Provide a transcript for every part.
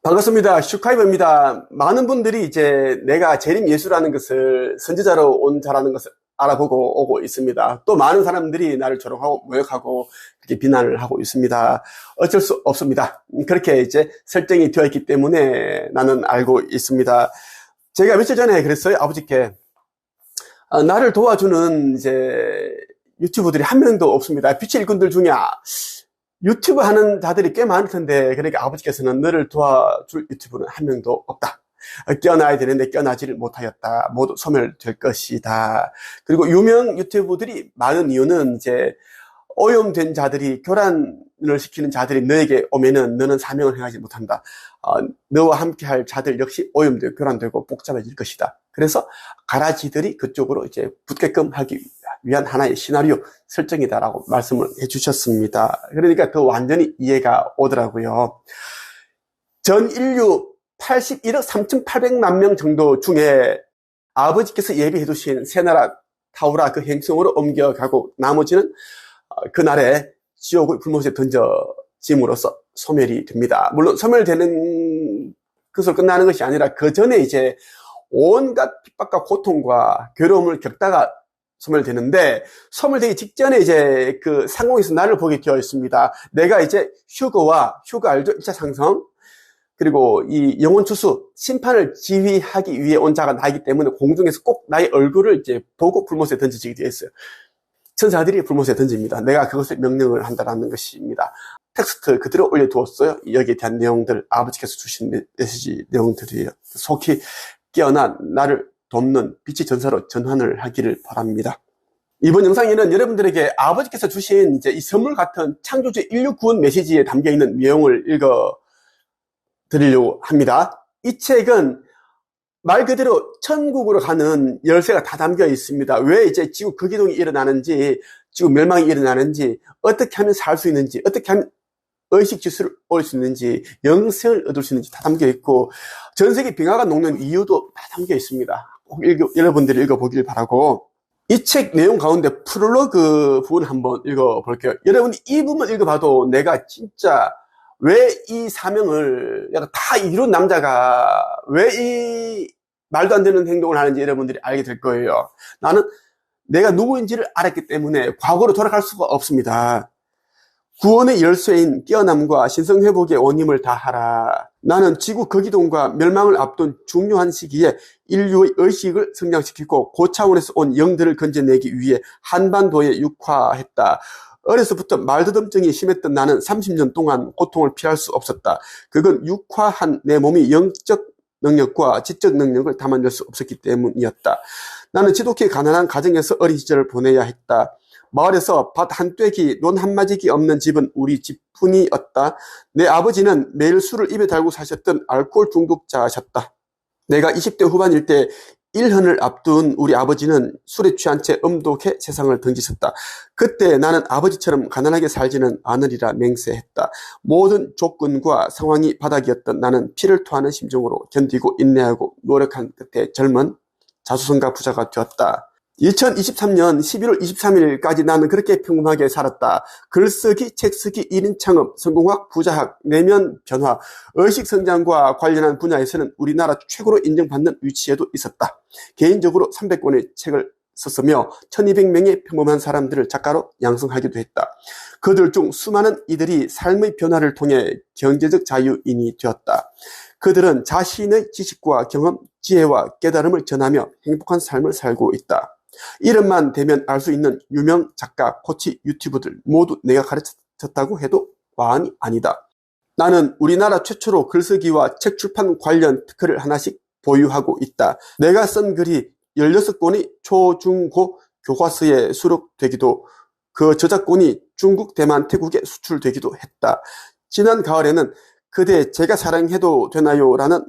반갑습니다. 슈카이버입니다. 많은 분들이 이제 내가 재림예수라는 것을 선지자로 온 자라는 것을 알아보고 오고 있습니다. 또 많은 사람들이 나를 조롱하고 모욕하고 그렇게 비난을 하고 있습니다. 어쩔 수 없습니다. 그렇게 이제 설정이 되어 있기 때문에 나는 알고 있습니다. 제가 며칠 전에 그랬어요. 아버지께 나를 도와주는 이제 유튜버들이 한 명도 없습니다. 빛의 일꾼들 중에 유튜브 하는 자들이 꽤 많을 텐데, 그러니까 아버지께서는 너를 도와줄 유튜브는 한 명도 없다. 껴나야 되는데 껴나지를 못하였다. 모두 소멸될 것이다. 그리고 유명 유튜브들이 많은 이유는 이제 오염된 자들이, 교란을 시키는 자들이 너에게 오면은 너는 사명을 행하지 못한다. 너와 함께 할 자들 역시 오염되고 교란되고 복잡해질 것이다. 그래서 가라지들이 그쪽으로 이제 붙게끔 하기 위한 하나의 시나리오 설정이다라고 말씀을 해주셨습니다. 그러니까 더 완전히 이해가 오더라고요. 전 인류 81억 3,800만 명 정도 중에 아버지께서 예비해 두신 새나라 타우라 그 행성으로 옮겨가고 나머지는 그날에 지옥의 불못에 던져짐으로써 소멸이 됩니다. 물론 소멸되는 것으로 끝나는 것이 아니라 그 전에 이제 온갖 핍박과 고통과 괴로움을 겪다가 소멸되는데, 소멸되기 직전에 이제 그 상공에서 나를 보게 되어 있습니다. 내가 이제 휴거 알죠? 1차 상성. 그리고 이 영혼 추수, 심판을 지휘하기 위해 온 자가 나이기 때문에 공중에서 꼭 나의 얼굴을 이제 보고 불못에 던져지게 되어 있어요. 천사들이 불못에 던집니다. 내가 그것을 명령을 한다는 것입니다. 텍스트 그대로 올려두었어요. 여기에 대한 내용들, 아버지께서 주신 메시지 내용들이에요. 속히 깨어나 나를 돕는 빛의 전사로 전환을 하기를 바랍니다. 이번 영상에는 여러분들에게 아버지께서 주신 이제 이 선물 같은 창조주의 인류 구원 메시지에 담겨 있는 내용을 읽어 드리려고 합니다. 이 책은 말 그대로 천국으로 가는 열쇠가 다 담겨 있습니다. 왜 이제 지구 극이동이 일어나는지, 지구 멸망이 일어나는지, 어떻게 하면 살 수 있는지, 어떻게 하면 의식 지수를 올릴 수 있는지, 영생을 얻을 수 있는지 다 담겨 있고, 전 세계 빙하가 녹는 이유도 다 담겨 있습니다. 꼭 여러분들이 읽어보길 바라고, 이 책 내용 가운데 프롤로그 부분 한번 읽어볼게요. 여러분이 이 부분 읽어봐도 내가 진짜 왜 이 사명을 다 이룬 남자가 왜 이 말도 안 되는 행동을 하는지 여러분들이 알게 될 거예요. 나는 내가 누구인지를 알았기 때문에 과거로 돌아갈 수가 없습니다. 구원의 열쇠인 깨어남과 신성회복의 원임을 다하라. 나는 지구 거기동과 멸망을 앞둔 중요한 시기에 인류의 의식을 성장시키고 고차원에서 온 영들을 건져내기 위해 한반도에 육화했다. 어려서부터 말더듬증이 심했던 나는 30년 동안 고통을 피할 수 없었다. 그건 육화한 내 몸이 영적 능력과 지적 능력을 담아낼 수 없었기 때문이었다. 나는 지독히 가난한 가정에서 어린 시절을 보내야 했다. 마을에서 밭 한 떼기, 논 한 마지기 없는 집은 우리 집뿐이었다. 내 아버지는 매일 술을 입에 달고 사셨던 알코올 중독자셨다. 내가 20대 후반일 때 1헌을 앞둔 우리 아버지는 술에 취한 채 음독해 세상을 던지셨다. 그때 나는 아버지처럼 가난하게 살지는 않으리라 맹세했다. 모든 조건과 상황이 바닥이었던 나는 피를 토하는 심정으로 견디고 인내하고 노력한 끝에 젊은 자수성가 부자가 되었다. 2023년 11월 23일까지 나는 그렇게 평범하게 살았다. 글쓰기, 책쓰기, 1인 창업, 성공학, 부자학, 내면 변화, 의식성장과 관련한 분야에서는 우리나라 최고로 인정받는 위치에도 있었다. 개인적으로 300권의 책을 썼으며 1200명의 평범한 사람들을 작가로 양성하기도 했다. 그들 중 수많은 이들이 삶의 변화를 통해 경제적 자유인이 되었다. 그들은 자신의 지식과 경험, 지혜와 깨달음을 전하며 행복한 삶을 살고 있다. 이름만 대면 알 수 있는 유명 작가, 코치, 유튜버들 모두 내가 가르쳤다고 해도 과언이 아니다. 나는 우리나라 최초로 글쓰기와 책 출판 관련 특허를 하나씩 보유하고 있다. 내가 쓴 글이 16권의 초, 중, 고 교과서에 수록되기도, 그 저작권이 중국, 대만, 태국에 수출되기도 했다. 지난 가을에는 그대 제가 사랑해도 되나요? 라는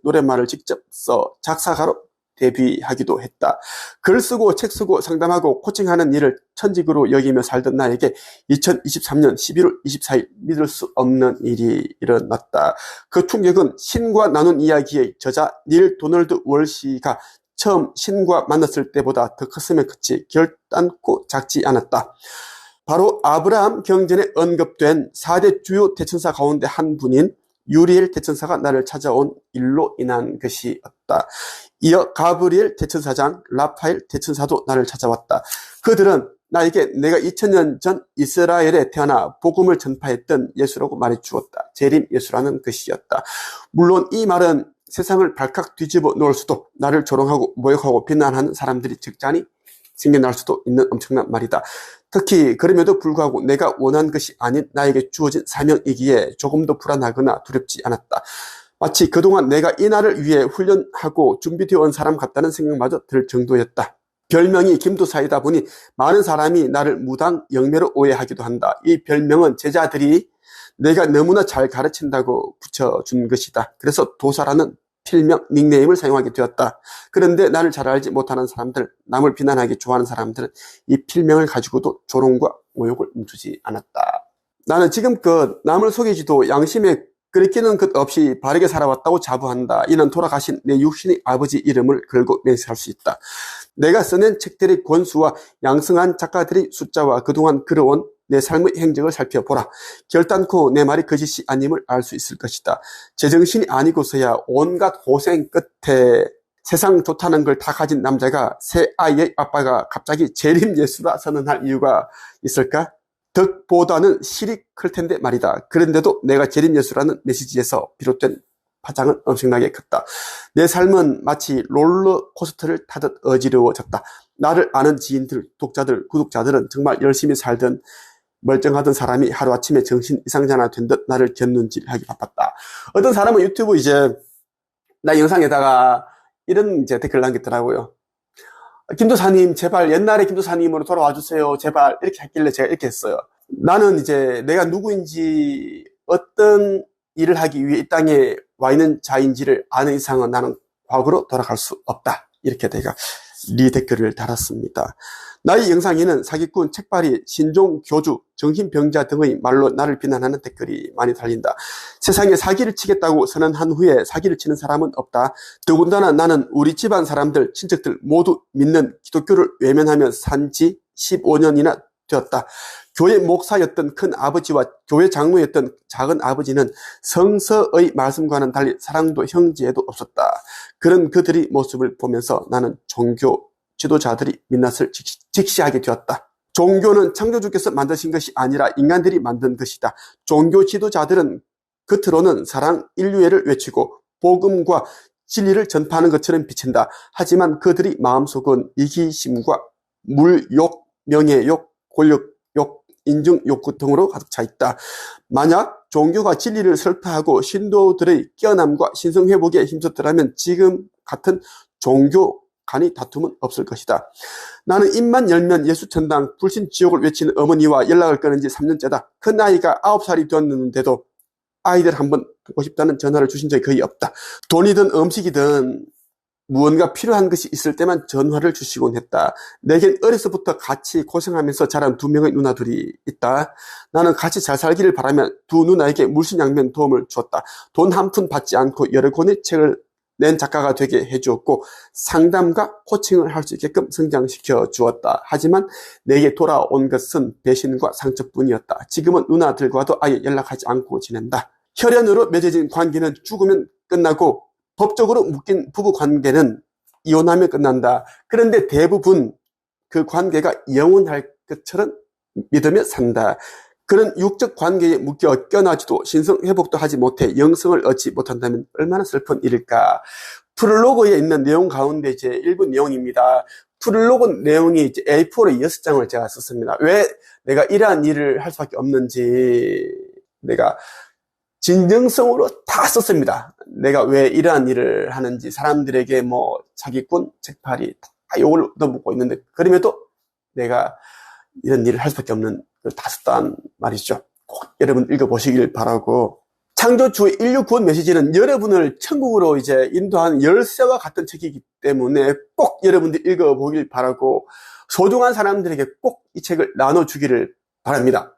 노랫말을 직접 써 작사가로 데뷔하기도 했다. 글 쓰고 책 쓰고 상담하고 코칭하는 일을 천직으로 여기며 살던 나에게 2023년 11월 24일 믿을 수 없는 일이 일어났다. 그 충격은 신과 나눈 이야기의 저자 닐 도널드 월시가 처음 신과 만났을 때보다 더 컸으면 그치 결단코 작지 않았다. 바로 아브라함 경전에 언급된 4대 주요 대천사 가운데 한 분인 유리엘 대천사가 나를 찾아온 일로 인한 것이었다. 이어 가브리엘 대천사장, 라파엘 대천사도 나를 찾아왔다. 그들은 나에게 내가 2000년 전 이스라엘에 태어나 복음을 전파했던 예수라고 말해주었다. 재림 예수라는 것이었다. 물론 이 말은 세상을 발칵 뒤집어 놓을 수도, 나를 조롱하고 모욕하고 비난하는 사람들이 적잖이 생겨날 수도 있는 엄청난 말이다. 특히 그럼에도 불구하고 내가 원한 것이 아닌 나에게 주어진 사명이기에 조금도 불안하거나 두렵지 않았다. 마치 그동안 내가 이 날을 위해 훈련하고 준비되어 온 사람 같다는 생각마저 들 정도였다. 별명이 김도사이다 보니 많은 사람이 나를 무당 영매로 오해하기도 한다. 이 별명은 제자들이 내가 너무나 잘 가르친다고 붙여준 것이다. 그래서 도사라는 필명, 닉네임을 사용하게 되었다. 그런데 나를 잘 알지 못하는 사람들, 남을 비난하기 좋아하는 사람들은 이 필명을 가지고도 조롱과 모욕을 멈추지 않았다. 나는 지금껏 남을 속이지도 양심에 끓이기는 것 없이 바르게 살아왔다고 자부한다. 이는 돌아가신 내 육신의 아버지 이름을 걸고 맹세할 수 있다. 내가 써낸 책들의 권수와 양성한 작가들의 숫자와 그동안 걸어온 내 삶의 행적을 살펴보라. 결단코 내 말이 거짓이 아님을 알 수 있을 것이다. 제정신이 아니고서야 온갖 고생 끝에 세상 좋다는 걸 다 가진 남자가 새 아이의 아빠가 갑자기 재림 예수라 선언할 이유가 있을까? 덕보다는 실이 클 텐데 말이다. 그런데도 내가 재림 예수라는 메시지에서 비롯된 파장은 엄청나게 컸다. 내 삶은 마치 롤러코스터를 타듯 어지러워졌다. 나를 아는 지인들, 독자들, 구독자들은 정말 열심히 살던 멀쩡하던 사람이 하루아침에 정신 이상자나 된 듯 나를 곁눈질하기 바빴다. 어떤 사람은 유튜브 나 영상에다가 이런 댓글 남겼더라고요. 김도사님, 제발 옛날에 김도사님으로 돌아와 주세요. 제발. 이렇게 했길래 제가 이렇게 했어요. 나는 내가 누구인지 어떤 일을 하기 위해 이 땅에 와 있는 자인지를 아는 이상은 나는 과거로 돌아갈 수 없다. 이렇게 내가 댓글을 달았습니다. 나의 영상에는 사기꾼, 책발이, 신종, 교주, 정신병자 등의 말로 나를 비난하는 댓글이 많이 달린다. 세상에 사기를 치겠다고 선언한 후에 사기를 치는 사람은 없다. 더군다나 나는 우리 집안 사람들, 친척들 모두 믿는 기독교를 외면하며 산 지 15년이나 되었다. 교회 목사였던 큰 아버지와 교회 장로였던 작은 아버지는 성서의 말씀과는 달리 사랑도 형제에도 없었다. 그런 그들의 모습을 보면서 나는 종교 지도자들이 민낯을 직시하게 되었다. 종교는 창조주께서 만드신 것이 아니라 인간들이 만든 것이다. 종교 지도자들은 겉으로는 사랑, 인류애를 외치고 복음과 진리를 전파하는 것처럼 비친다. 하지만 그들이 마음속은 이기심과 물욕, 명예욕, 권력욕, 인증욕구 등으로 가득 차 있다. 만약 종교가 진리를 설파하고 신도들의 깨어남과 신성회복에 힘썼더라면 지금 같은 종교 간의 다툼은 없을 것이다. 나는 입만 열면 예수천당, 불신지옥을 외치는 어머니와 연락을 끊은 지 3년째다. 큰 아이가 9살이 되었는데도 아이들 한번 보고 싶다는 전화를 주신 적이 거의 없다. 돈이든 음식이든 무언가 필요한 것이 있을 때만 전화를 주시곤 했다. 내겐 어려서부터 같이 고생하면서 자란 두 명의 누나들이 있다. 나는 같이 잘 살기를 바라며 두 누나에게 물신양면 도움을 주었다. 돈 한 푼 받지 않고 여러 권의 책을 낸 작가가 되게 해주었고 상담과 코칭을 할 수 있게끔 성장시켜 주었다. 하지만 내게 돌아온 것은 배신과 상처뿐이었다. 지금은 누나들과도 아예 연락하지 않고 지낸다. 혈연으로 맺어진 관계는 죽으면 끝나고 법적으로 묶인 부부 관계는 이혼하면 끝난다. 그런데 대부분 그 관계가 영원할 것처럼 믿으며 산다. 그런 육적 관계에 묶여 껴나지도 신성 회복도 하지 못해 영성을 얻지 못한다면 얼마나 슬픈 일일까. 프롤로그에 있는 내용 가운데 일부 내용입니다. 프롤로그 내용이 A4로 6장을 제가 썼습니다. 왜 내가 이러한 일을 할 수밖에 없는지 내가 진정성으로 다 썼습니다. 내가 왜 이러한 일을 하는지, 사람들에게 사기꾼, 책팔이 다 욕을 얻어먹고 있는데 그럼에도 내가 이런 일을 할 수밖에 없는 걸 다 썼단 말이죠. 꼭 여러분 읽어보시길 바라고. 창조주의 인류 구원 메시지는 여러분을 천국으로 인도하는 열쇠와 같은 책이기 때문에 꼭 여러분들 읽어보길 바라고 소중한 사람들에게 꼭 이 책을 나눠주기를 바랍니다.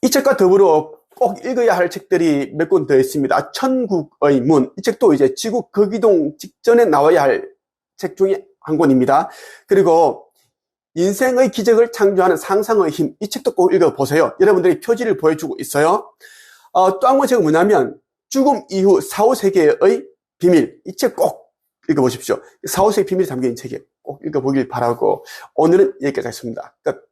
이 책과 더불어 꼭 읽어야 할 책들이 몇 권 더 있습니다. 천국의 문. 이 책도 지구 극이동 직전에 나와야 할 책 중에 한 권입니다. 그리고 인생의 기적을 창조하는 상상의 힘. 이 책도 꼭 읽어보세요. 여러분들이 표지를 보여주고 있어요. 또 한 권 책은 뭐냐면 죽음 이후 사후세계의 비밀. 이 책 꼭 읽어보십시오. 사후세계 비밀이 담겨있는 책이에요. 꼭 읽어보길 바라고 오늘은 여기까지 하겠습니다. 끝.